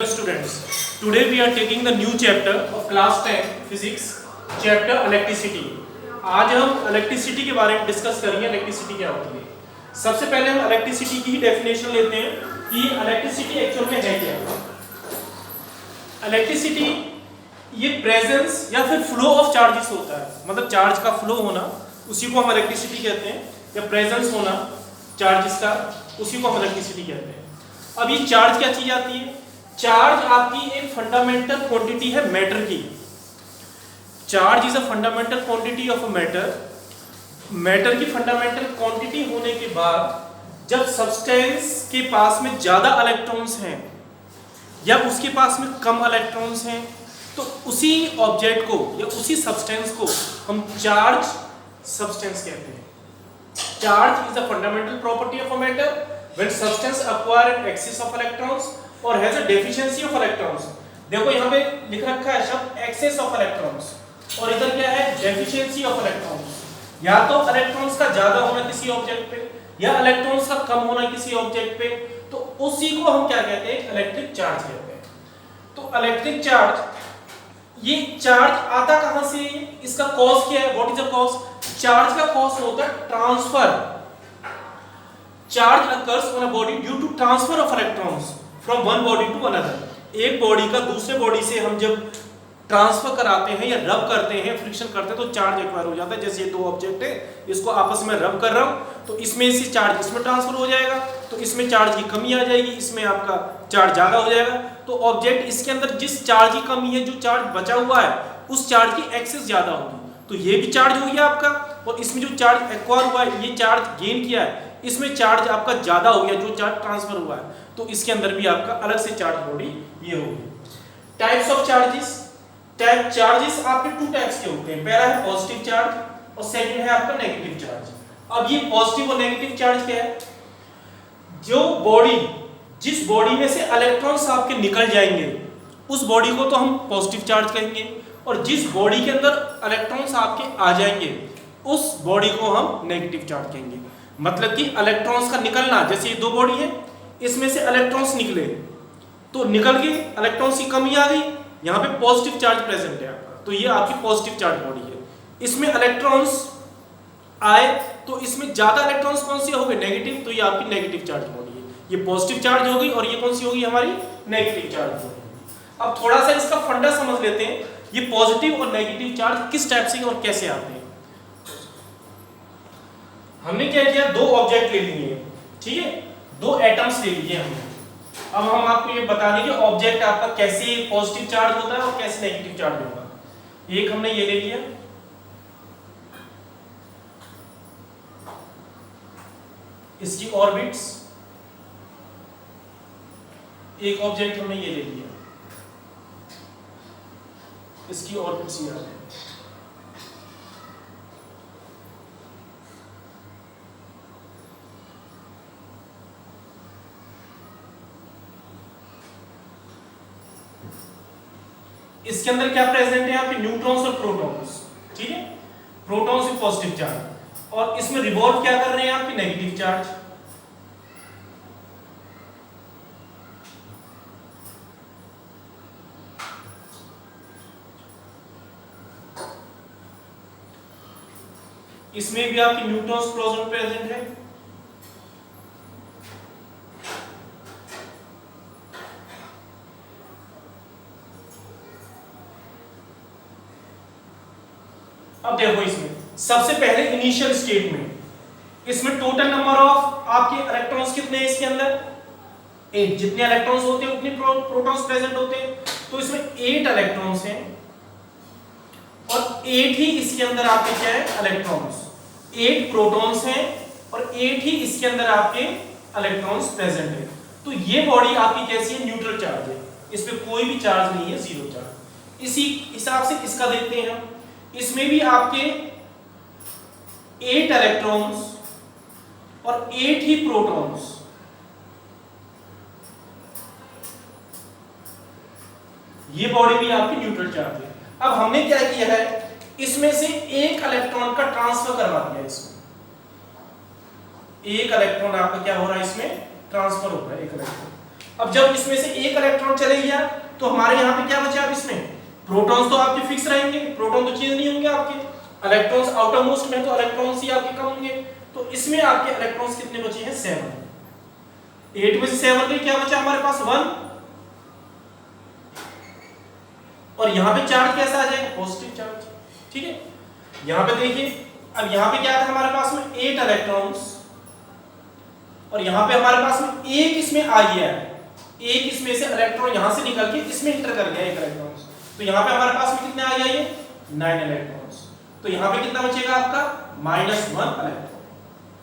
Students, today we are taking the new chapter of class 10 physics, chapter electricity. आज हम electricity के बारे में डिस्कस करेंगे। इलेक्ट्रिसिटी क्या होती है? सबसे पहले हम इलेक्ट्रिसिटी की ही डेफिनेशन लेते हैं कि इलेक्ट्रिसिटी एक्चुअल में है क्या। इलेक्ट्रिसिटी ये प्रेजेंस या फिर फ्लो ऑफ चार्जेस होता है, मतलब चार्ज का फ्लो होना, उसी को हम इलेक्ट्रिसिटी कहते हैं, या प्रेजेंस होना चार्जेस का, उसी को हम इलेक्ट्रिसिटी कहते हैं। अब ये चार्ज क्या चीज आती है? चार्ज आपकी एक फंडामेंटल क्वांटिटी है मैटर की। Charge is a fundamental quantity of a matter. Matter की फंडामेंटल क्वांटिटी होने के बाद जब सब्सटेंस के पास में ज्यादा इलेक्ट्रॉन्स हैं या उसके पास में कम इलेक्ट्रॉन्स हैं, तो उसी ऑब्जेक्ट को या उसी सब्सटेंस को हम चार्ज सब्सटेंस कहते हैं। Charge is a fundamental property of a matter when substance acquire an excess of electrons और has a deficiency of electrons. देखो यहाँ पे लिख रखा है शब्द एक्सेस ऑफ इलेक्ट्रॉन्स, और इधर क्या है? Deficiency of electrons. या तो इलेक्ट्रॉन्स का ज्यादा होना किसी ऑब्जेक्ट पे या इलेक्ट्रॉन्स का कम होना किसी ऑब्जेक्ट पे, तो उसी को हम क्या कहते हैं? इलेक्ट्रिक चार्ज कहते हैं। तो इलेक्ट्रिक चार्ज, ये चार्ज आता कहां से? इसका कॉज क्या है? What is the cause? Charge का कॉज होता है transfer. Charge occurs on a body due to transfer of electrons from one body to another. एक बॉडी का दूसरे बॉडी से हम जब ट्रांसफर कराते हैं या रब करते हैं, फ्रिक्शन करते हैं, तो चार्ज एक्वायर हो जाता है। जैसे ये दो ऑब्जेक्ट है, इसको आपस में रब कर रहा हूं, तो इसमें से चार्ज इसमें ट्रांसफर हो जाएगा, तो इसमें चार्ज की कमी आ जाएगी, इसमें आपका चार्ज ज्यादा हो जाएगा। तो ऑब्जेक्ट इसके अंदर जिस चार्ज की कमी है, जो चार्ज बचा हुआ है, उस चार्ज की एक्सेस ज्यादा होगी, तो ये भी चार्ज हो गया आपका। और इसमें जो चार्ज एक्वायर हुआ है, ये चार्ज गेन किया है, इसमें चार्ज आपका ज्यादा हो गया, जो चार्ज ट्रांसफर हुआ है, तो इसके अंदर भी आपका अलग से चार्ज बॉडी ये होगी। Types of charges. चार्जेस आपके टू टाइप्स के होते हैं। पहला है पॉजिटिव चार्ज और सेकंड है आपका नेगेटिव चार्ज। अब ये पॉजिटिव और नेगेटिव चार्ज क्या है? जो बॉडी, जिस बॉडी में से इलेक्ट्रॉन्स आपके निकल जाएंगे, उस बॉडी को तो हम पॉजिटिव चार्ज कहेंगे, और जिस बॉडी के अंदर इलेक्ट्रॉन्स आपके आ जाएंगे, उस बॉडी को हम नेगेटिव चार्ज कहेंगे। मतलब कि इलेक्ट्रॉन्स का निकलना, जैसे ये दो बॉडी है, इसमें से इलेक्ट्रॉन्स निकले, तो निकल के इलेक्ट्रॉन्स की कमी आ गई, यहाँ पे पॉजिटिव चार्ज प्रेजेंट है आपका, तो ये आपकी पॉजिटिव चार्ज बॉडी है। इसमें इलेक्ट्रॉन्स आए, तो इसमें ज्यादा इलेक्ट्रॉन्स कौन से हो गए? नेगेटिव, तो ये आपकी नेगेटिव चार्ज बॉडी है। ये पॉजिटिव चार्ज हो गई, और ये कौन सी होगी? हमारी नेगेटिव चार्ज बॉडी। अब थोड़ा सा इसका फंडा समझ लेते हैं, ये पॉजिटिव और नेगेटिव चार्ज किस टाइप से और कैसे आते हैं। हमने क्या किया? दो ऑब्जेक्ट ले लिए, ठीक है, दो एटम्स ले लिए हमने। अब हम आपको ये बता देंगे ऑब्जेक्ट आपका कैसे पॉजिटिव चार्ज होता है और कैसे नेगेटिव चार्ज होगा। एक हमने ये ले लिया, इसकी ऑर्बिट्स। एक ऑब्जेक्ट हमने ये ले लिया, इसकी ऑर्बिट्स ये आ रहे हैं। इसके अंदर क्या प्रेजेंट है? आपके न्यूट्रॉन्स और प्रोटॉन्स, ठीक है, प्रोटॉन्स विद पॉजिटिव चार्ज, और इसमें रिवॉल्व क्या कर रहे हैं? आपके नेगेटिव चार्ज। इसमें भी आपके न्यूट्रॉन्स प्रोटॉन्स प्रेजेंट है। अब देखो, इसमें सबसे पहले इनिशियल स्टेट में इसमें टोटल नंबर ऑफ आपके इलेक्ट्रॉन्स कितने हैं? इसके अंदर 8। जितने इलेक्ट्रॉन्स होते हैं उतने प्रोटॉन्स प्रेजेंट होते हैं, तो इसमें 8 इलेक्ट्रॉन्स हैं, और 8 ही इसके अंदर आपके क्या है? इलेक्ट्रॉन्स। 8 प्रोटॉन्स हैं और 8 ही इसके अंदर आपके इलेक्ट्रॉन्स प्रेजेंट है। तो ये बॉडी आपकी कैसी है? न्यूट्रल चार्ज है, इस पे कोई भी चार्ज नहीं है, जीरो चार्ज। इसी हिसाब से इसका देखते हैं हम। इसमें भी आपके 8 इलेक्ट्रॉन्स और 8 ही प्रोटॉन्स। ये बॉडी भी आपकी न्यूट्रल चार्ज है। अब हमने क्या किया है? इसमें से एक इलेक्ट्रॉन का ट्रांसफर करवा दिया। इसमें एक इलेक्ट्रॉन आपका क्या हो रहा है? इसमें ट्रांसफर हो रहा है, एक इलेक्ट्रॉन। अब जब इसमें से एक इलेक्ट्रॉन चले गया तो हमारे यहाँ पे क्या बचा? अब इसमें प्रोटॉन्स तो आपके फिक्स रहेंगे, प्रोटॉन तो चेंज नहीं होंगे आपके, इलेक्ट्रॉन्स आउटर मोस्ट में तो इलेक्ट्रॉन्स ही आपके कम होंगे। तो इसमें आपके इलेक्ट्रॉन्स कितने बचे हैं? 7। 8 में से 7 गए, क्या बचा हमारे पास? 1। और यहाँ पे चार्ज कैसा आ जाएगा? Positive charge. ठीक है, यहाँ पे देखिए, अब यहाँ पे क्या था हमारे पास में? 8 इलेक्ट्रॉन्स, और यहाँ पे हमारे पास में एक इसमें आ गया है, एक इसमें से इलेक्ट्रॉन यहाँ से निकल के इसमें इंटर कर गया, एक इलेक्ट्रॉन। तो यहाँ पे हमारे पास में कितने आ गया? ये 9 इलेक्ट्रॉन्स। तो यहाँ पे कितना बचेगा आपका? -1 इलेक्ट्रॉन।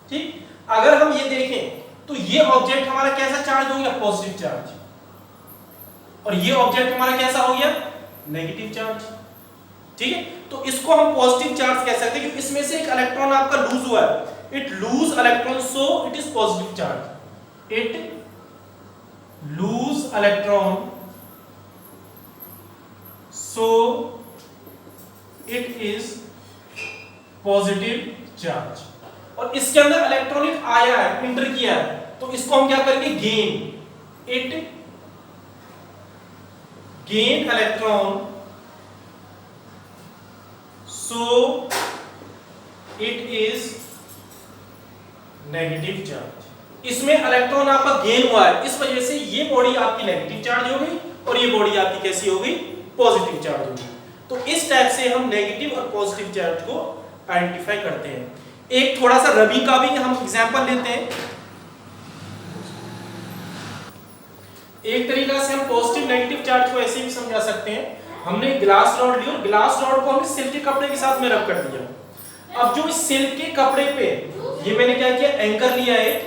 ठीक, अगर हम ये देखें तो ये ऑब्जेक्ट हमारा कैसा चार्ज हो गया? Positive charge. और ये ऑब्जेक्ट हमारा कैसा हो गया? Negative charge. ठीक है, तो इसको हम पॉजिटिव चार्ज कह सकते हैं क्योंकि इसमें से एक इलेक्ट्रॉन आपका लूज हुआ है। It loose electron, so it is positive charge. It loose electron, so it is positive charge। और इसके अंदर इलेक्ट्रॉनिक आया है, इंटर किया है, तो इसको हम क्या करेंगे? Gain. It gain electron, so it is negative charge. इसमें इलेक्ट्रॉन आपका गेन हुआ है, इस वजह से ये बॉडी आपकी नेगेटिव चार्ज हो गई और ये बॉडी आपकी कैसी हो गई? पॉजिटिव चार्ज होगी। तो इस टाइप से हम नेगेटिव और पॉजिटिव चार्ज को आइडेंटिफाई करते हैं। एक थोड़ा सा रबिंग का भी हम एग्जांपल लेते हैं। एक तरीका से हम पॉजिटिव नेगेटिव चार्ज को ऐसे भी समझा सकते हैं। हमने ग्लास रॉड ली और ग्लास रॉड को हमने सिल्क के कपड़े के साथ में रब कर दिया। अब जो इस सिल्क के कपड़े पे ये मैंने क्या किया? एंकर लिया है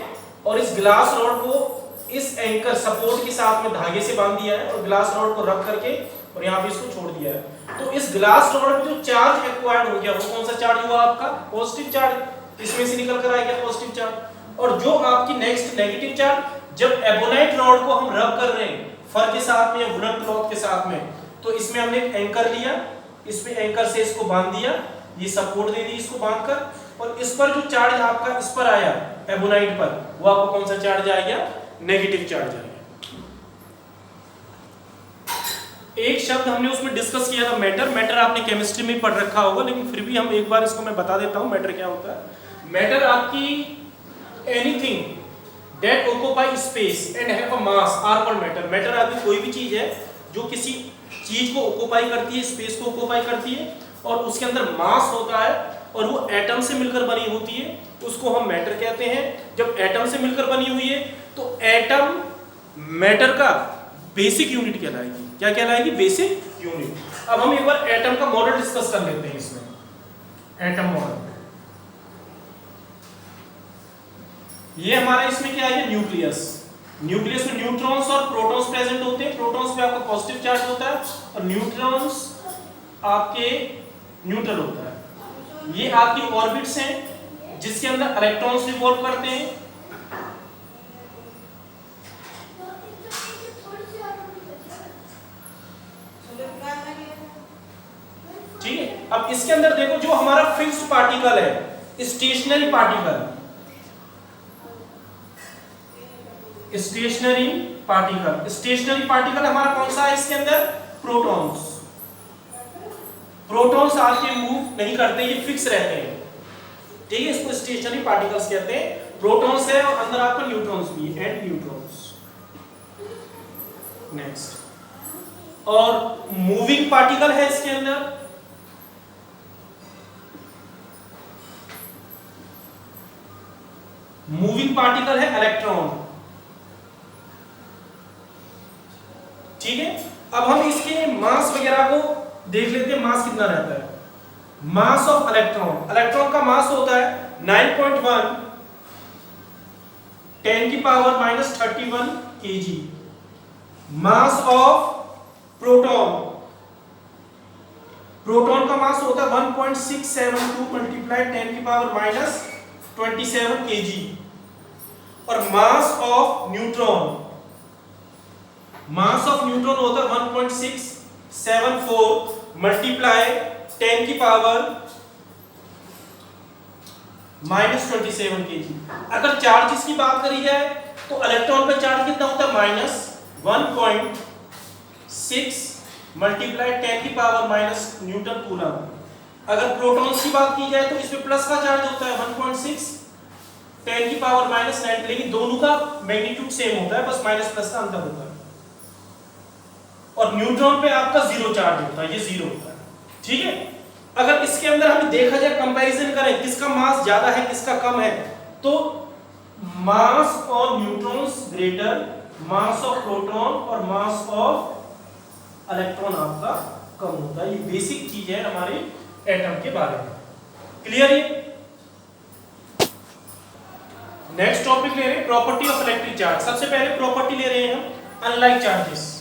और इस ग्लास रॉड को इस एंकर सपोर्ट के साथ में धागे से बांध दिया है और ग्लास रॉड को रब करके और यहाँ पे इसको छोड़ दिया है। तो इस ग्लास रॉड में जो चार्ज एक्वायर्ड हो गया वो कौन सा चार्ज हुआ? आपका पॉजिटिव चार्ज। इसमें से निकल कर आएगा पॉजिटिव चार्ज। और जो आपकी नेक्स्ट नेगेटिव चार्ज, जब एबोनाइट रॉड को हम रब कर रहे हैं फर के साथ में या वुलन क्लॉथ के साथ में, तो इसमें हमने एक एंकर लिया, इस पे एंकर से इसको बांध दिया, ये सपोर्ट दे दी इसको बांधकर, और इस पर जो चार्ज आपका इस पर आया एबोनाइट पर, वो आपको कौन सा चार्ज आ गया? नेगेटिव चार्ज आ गया। एक शब्द हमने उसमें डिस्कस किया था, मैटर। मैटर आपने केमिस्ट्री में पढ़ रखा होगा, लेकिन फिर भी हम एक बार इसको मैं बता देता हूं मैटर क्या होता है। मैटर आपकी anything that occupy space and have a mass are called matter. Matter आपकी कोई भी चीज है जो किसी चीज को ऑक्यूपाई करती है, स्पेस को ऑक्यूपाई करती है और उसके अंदर मास होता है और वो एटम से मिलकर बनी होती है, उसको हम मैटर कहते हैं। जब एटम से मिलकर बनी हुई है तो एटम मैटर का बेसिक यूनिट कहलाएगी। क्या कहलाएगी? Basic unit. अब हम एक बार एटम का मॉडल डिस्कस कर लेते हैं। इसमें एटम मॉडल, ये हमारा इसमें क्या है? न्यूक्लियस। न्यूक्लियस में न्यूट्रॉन्स और प्रोटॉन्स प्रेजेंट होते हैं। प्रोटॉन्स पे आपका पॉजिटिव चार्ज होता है और न्यूट्रॉन्स आपके न्यूट्रल होता है। ये आपकी ऑर्बिट्स हैं जिसके अंदर इलेक्ट्रॉन्स रिवॉल्व करते हैं। ठीक है, अब इसके अंदर देखो जो हमारा फिक्स्ड पार्टिकल है, stationary particle, stationary particle, stationary particle हमारा कौन सा है? इसके अंदर प्रोटॉन्स। प्रोटॉन्स आपके मूव नहीं करते, ये फिक्स रहते हैं। ठीक है, इसको स्टेशनरी पार्टिकल्स कहते हैं। प्रोटॉन्स है और अंदर आपका न्यूट्रॉन्स भी है, एंड न्यूट्रॉन्स। नेक्स्ट, और मूविंग पार्टिकल है इसके अंदर, मूविंग पार्टिकल है इलेक्ट्रॉन। ठीक है, अब हम इसके मास वगैरह को देख लेते हैं। मास कितना रहता है? मास ऑफ इलेक्ट्रॉन, इलेक्ट्रॉन का मास होता है 9.1 10 की power -31 kg। Mass of proton, proton का मास होता है 1.672 मल्टीप्लाई 10 की पावर -27 kg। और mass of neutron, mass of neutron होता है 1.674 मल्टीप्लाई 10 की पावर -27 kg। अगर चार्जेस की बात करी जाए तो इलेक्ट्रॉन पे चार्ज कितना होता है? 1.6 मल्टीप्लाई 10 की पावर माइनस न्यूटन कूलम। अगर प्रोटॉन्स की बात की जाए तो इसमें प्लस का चार्ज होता है 1.6 10 की पावर माइनस 9, लेकिन दोनों का मैग्नीट्यूड सेम होता है, बस माइनस प्लस का अंतर होता है। और न्यूट्रॉन पे आपका जीरो चार्ज होता है, ये जीरो होता है। ठीक है, अगर इसके अंदर हम देखा जाए, कंपैरिजन करें किसका मास ज्यादा है किसका कम है, तो mass of neutrons greater mass of proton और मास ऑफ इलेक्ट्रॉन आपका कम होता है। ये बेसिक चीज है हमारे एटम के बारे में। क्लियर है? नेक्स्ट टॉपिक ले रहे हैं प्रॉपर्टी ऑफ इलेक्ट्रिक चार्ज। सबसे पहले प्रॉपर्टी ले रहे हैं हम अनलाइक चार्जेस।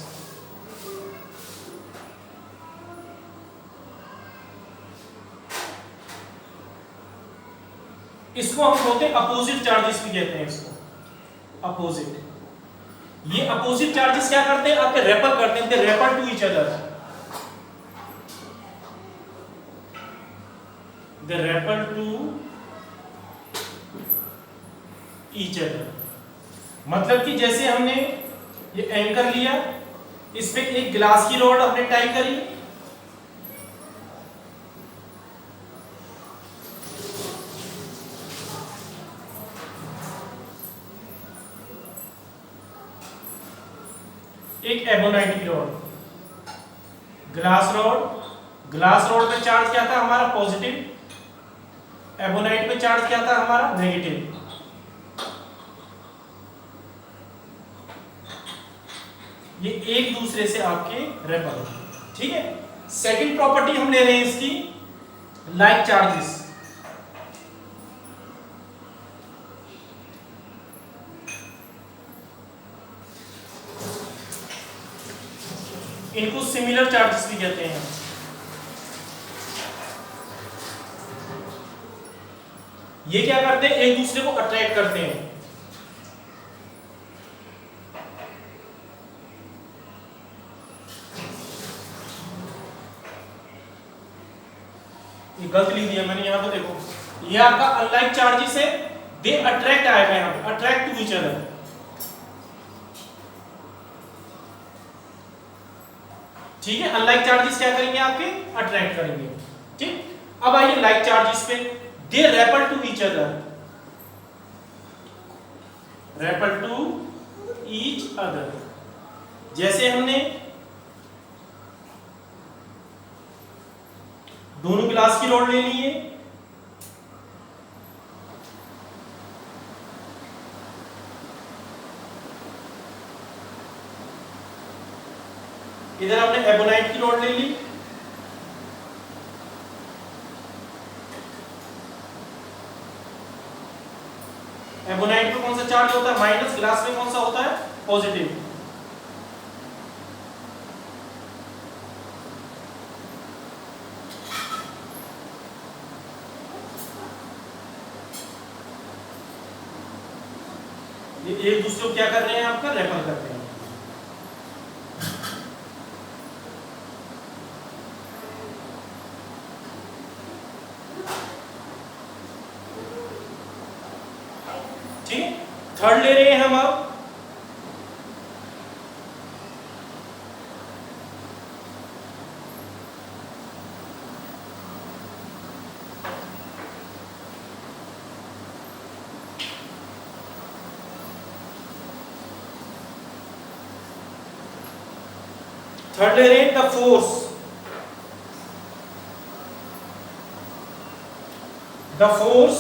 इसको हम बोलते हैं अपोजिट चार्जेस भी कहते हैं इसको, अपोजिट। ये अपोजिट चार्जेस क्या करते हैं, आपके रेपल करते हैं, they repel to each other, they repel to each other. मतलब कि जैसे हमने ये एंकर लिया, इस पे एक ग्लास की रॉड हमने टाई करी, एक एबोनाइट की रॉड, ग्लास रॉड पे चार्ज क्या था हमारा पॉजिटिव, एबोनाइट पे चार्ज क्या था हमारा नेगेटिव। ये एक दूसरे से आपके रेपल। ठीक है, सेकंड प्रॉपर्टी हम ले रहे हैं इसकी लाइक चार्जेस। इनको सिमिलर चार्जेस भी कहते हैं। ये क्या करते हैं, एक दूसरे को अट्रैक्ट करते हैं। ये गलत लिख दिया मैंने, यहां पे देखो, ये आपका अनलाइक चार्जेस है, दे अट्रैक्ट आएगा यहां पे, अट्रैक्ट टू ईच अदर। ठीक है, अनलाइक चार्जेस क्या करेंगे आपके, अट्रैक्ट करेंगे। ठीक, अब आइए लाइक चार्जेस पे, they repel to each other, repel to each other. जैसे हमने दोनों ग्लास की रॉड ले ली है, इधर हमने एबोनाइट की रॉड ले ली, एबोनाइट पे कौन सा चार्ज होता है माइनस, ग्लास में कौन सा होता है पॉजिटिव। ये एक दूसरे को क्या कर रहे हैं, आपका रेपल कर रहे हैं। ठीक है, थर्ड ले रहे हैं हम अब the force,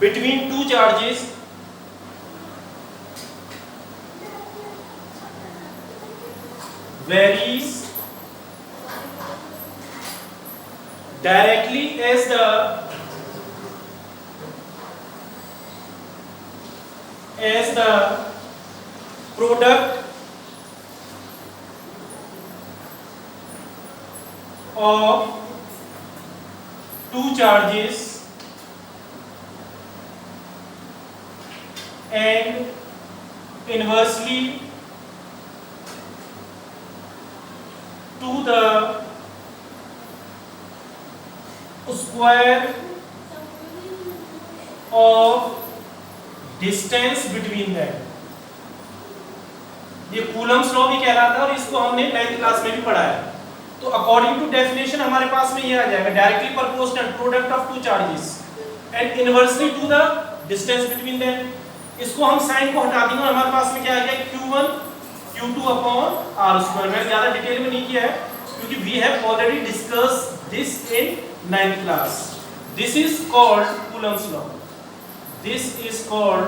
between two charges varies directly as the product of two charges and inversely to the square of distance between that, ये कूलम्स लॉ भी कहलाता है और इसको हमने 9th क्लास में भी पढ़ा है। तो अकॉर्डिंग टू डेफिनेशन हमारे पास में ये आ जाएगा directly proportional product of two charges and inversely to the distance between them. इसको हम साइन को हटा देंगे और हमारे पास में क्या आ गया Q1 Q2 अपॉन r²। मैंने ज्यादा डिटेल में नहीं किया है क्योंकि we have already discussed this in 9th class. This is called Coulomb's law, this is called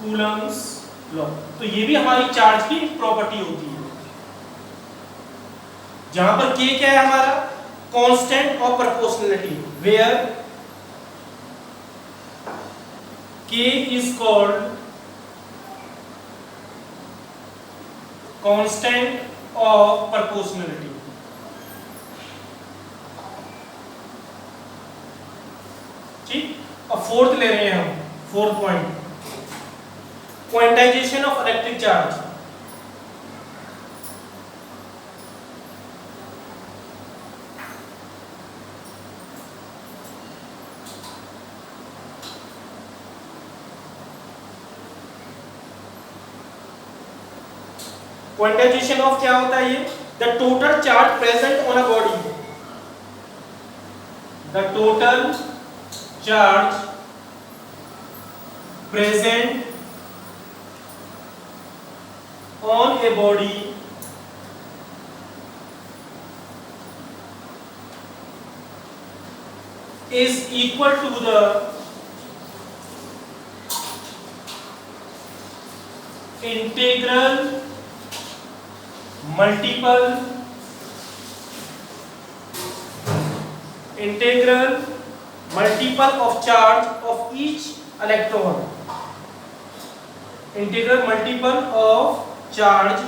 Coulomb's law. तो ये भी हमारी चार्ज की प्रॉपर्टी होती है, जहां पर K क्या है हमारा constant of proportionality, where K is called constant of proportionality। ठीक, अब फोर्थ ले रहे हैं हम, fourth point, quantization of electric charge. Quantization of क्या होता है ये, the total charge present on a body, the total charge present on a body is equal to the integral multiple of charge of each electron, integral multiple of charge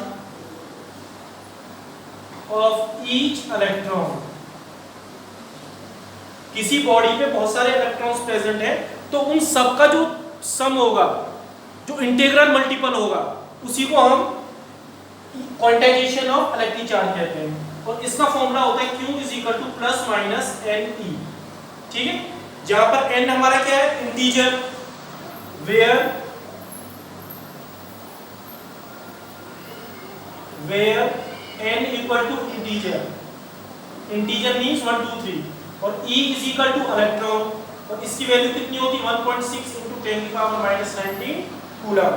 of each electron। किसी body पे बहुत सारे electrons present हैं तो उन सबका जो सम होगा, जो इंटीग्रल मल्टीपल होगा, उसी को हम क्वांटाइजेशन ऑफ इलेक्ट्रिक चार्ज कहते हैं। और इसका फॉर्मूला होता है Q is equal to plus minus NE। ठीक है, जहां पर N हमारा क्या है, integer, where N equal to integer, integer means 1 2 3, और E is equal to electron, और इसकी वैल्यू कितनी होती है 1.6 × 10⁻⁻⁹ कूलम।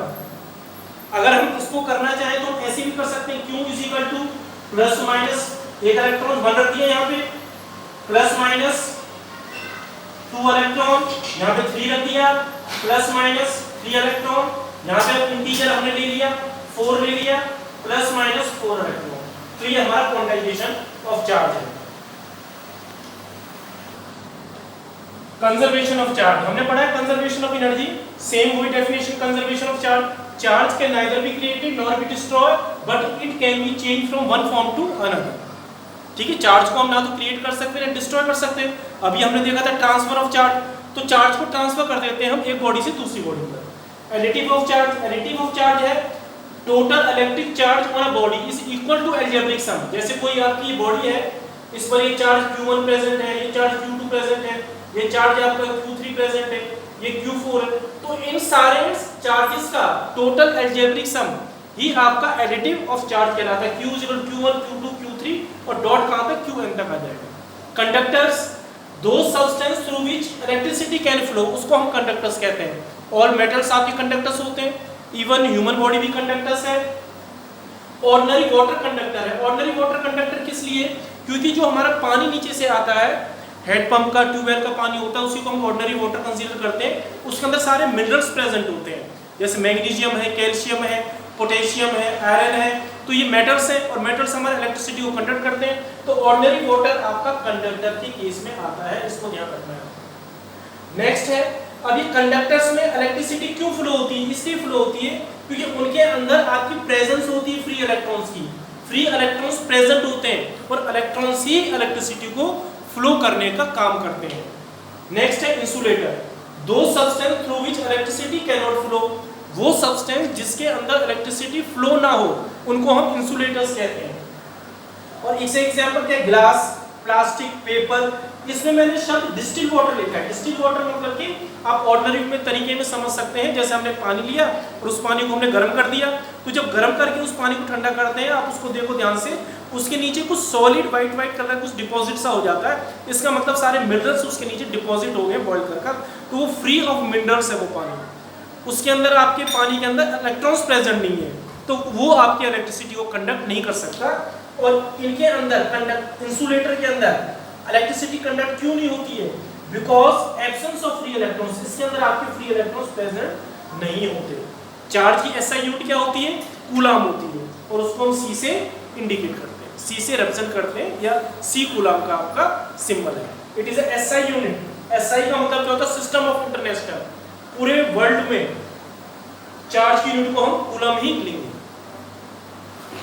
अगर हम इसको करना चाहें तो हम ऐसे भी कर सकते हैं, Q is equal to plus minus, एक इलेक्ट्रॉन 1 रख दिया यहाँ पे, प्लस माइनस 2 इलेक्ट्रॉन, यहाँ पे 3 रख दिया, प्लस माइनस 3 इलेक्ट्रॉन, यहाँ पे इंटीजर हमने ले लिया 4 ले लिया, प्लस माइनस 4 इलेक्ट्रॉन। तो ये हमारा क्वांटाइजेशन ऑफ चार्ज है। कंजर्वेशन ऑफ चार्ज हमने पढ़ा है, कंजर्वेशन ऑफ एनर्जी, सेम वही definition conservation of charge. Charge can neither be created nor be destroyed but it can be change from one form to another. ठीक है, charge को हम ना तो क्रिएट कर सकते हैं ना डिस्ट्रॉय कर सकते हैं। अभी हमने देखा था ट्रांसफर ऑफ चार्ज, तो चार्ज को ट्रांसफर कर देते हैं हम एक बॉडी से दूसरी बॉडी पर। Additive of charge, additive of charge है total electric charge on a body is equal to algebraic sum. जैसे कोई आपकी बॉडी है, इस पर ये चार्ज Q1 प्रेजेंट है, ये चार्ज Q2 प्रेजेंट है, ये चार्ज आपका Q3 प्रेजेंट है, ये Q4 है, तो इन सारे चार्जेस का टोटल अलजेब्रिक सम ही आपका एडिटिव ऑफ चार्ज कहलाता है। Q equal Q1 Q2 Q3 और डॉट कहां तक Qn तक आ जाएगा। कंडक्टर्स, दो substance through which electricity can flow, उसको हम कंडक्टर्स कहते हैं। ऑल मेटल्स आपके कंडक्टर्स होते हैं, इवन ह्यूमन बॉडी भी कंडक्टर्स है। ऑर्डिनरी वाटर कंडक्टर है। ऑर्डिनरी वाटर कंडक्टर किस लिए, क्योंकि जो हमारा पानी नीचे से आता है, हेड पंप का, ट्यूबवेल का पानी होता है, उसी को हम ऑर्डिनरी वाटर कंसीडर करते हैं। उसके अंदर सारे मिनरल्स प्रेजेंट होते हैं, जैसे मैग्नीशियम है, कैल्शियम है, पोटेशियम है, आयरन है, तो ये मेटल्स हैं और मेटल्स हमारे इलेक्ट्रिसिटी को कंडक्ट करते हैं। तो ऑर्डिनरी वाटर आपका कंडक्टर के केस में आता है, इसको ध्यान रखना है। नेक्स्ट है, अभी कंडक्टर्स में इलेक्ट्रिसिटी क्यों फ्लो होती है, इसलिए फ्लो होती है क्योंकि उनके अंदर आपकी प्रेजेंस होती है फ्री इलेक्ट्रॉन्स की। फ्री इलेक्ट्रॉन्स प्रेजेंट होते हैं और इलेक्ट्रॉन्स ही इलेक्ट्रिसिटी को फ्लो करने का काम करते हैं। नेक्स्ट है इंसुलेटर, दो substance through which electricity can not flow, वो सब्सटेंस जिसके अंदर इलेक्ट्रिसिटी फ्लो ना हो उनको हम इंसुलेटर्स कहते हैं। और इससे एग्जांपल क्या, ग्लास, प्लास्टिक, पेपर, इसमें मैंने शब्द डिस्टिल वाटर लिखा है। डिस्टिल वाटर मतलब कि आप ऑर्डिनरी में तरीके में समझ सकते हैं, जैसे हमने पानी लिया और उस पानी को हमने गर्म कर दिया, तो जब गर्म करके उस पानी को ठंडा करते हैं, आप उसको देखो ध्यान से, उसके नीचे कुछ सॉलिड व्हाइट व्हाइट कलर कुछ डिपॉजिट सा हो जाता है, इसका मतलब सारे मिनरल्स उसके नीचे डिपॉजिट हो गए बॉइल कर, तो वो फ्री ऑफ मिनरल्स है वो पानी, उसके अंदर आपके पानी के अंदर इलेक्ट्रॉन्स प्रेजेंट नहीं है, तो वो आपके इलेक्ट्रिसिटी को कंडक्ट नहीं कर सकता। और इनके अंदर कंडक्ट, इंसुलेटर के अंदर इलेक्ट्रिसिटी कंडक्ट क्यों नहीं होती है? Because absence of free electrons, इसके अंदर आपके फ्री इलेक्ट्रॉन्स प्रेजेंट नहीं होते। चार्ज की एसआई यूनिट क्या होती है? कूलाम होती है, और उसको हम सी से इंडिकेट करते हैं, सी से रिप्रेजेंट करते हैं, या सी कूलाम का आपका सिंबल है। It is SI unit. SI का मतलब क्या होता है? सिस्टम ऑफ इंटरनेशनल, पूरे वर्ल्ड में चार्ज की यूनिट को हम कूलम ही लेंगे।